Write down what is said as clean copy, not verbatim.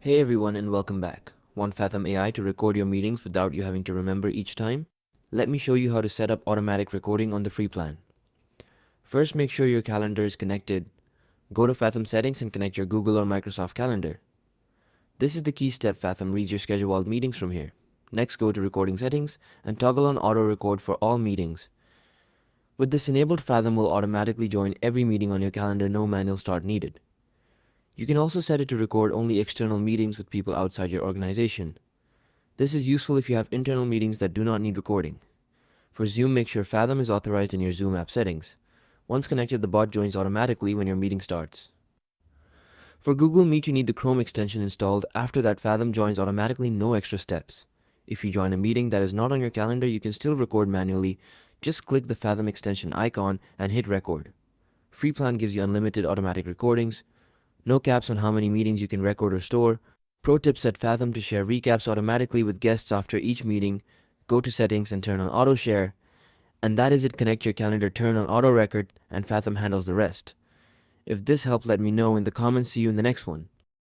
Hey everyone and welcome back. Want Fathom AI to record your meetings without you having to remember each time? Let me show you how to set up automatic recording on the free plan. First, make sure your calendar is connected. Go to Fathom settings and connect your Google or Microsoft calendar. This is the key step. Fathom reads your scheduled meetings from here. Next, go to recording settings and toggle on auto record for all meetings. With this enabled, Fathom will automatically join every meeting on your calendar, no manual start needed. You can also set it to record only external meetings with people outside your organization. This is useful if you have internal meetings that do not need recording. For Zoom, make sure Fathom is authorized in your Zoom app settings. Once connected, the bot joins automatically when your meeting starts. For Google Meet, you need the Chrome extension installed. After that, Fathom joins automatically, no extra steps. If you join a meeting that is not on your calendar, you can still record manually. Just click the Fathom extension icon and hit record. Free plan gives you unlimited automatic recordings. No caps on how many meetings you can record or store. Pro tip: set Fathom to share recaps automatically with guests after each meeting. Go to settings and turn on auto share. And that is it. Connect your calendar, turn on auto record, and Fathom handles the rest. If this helped, let me know in the comments. See you in the next one.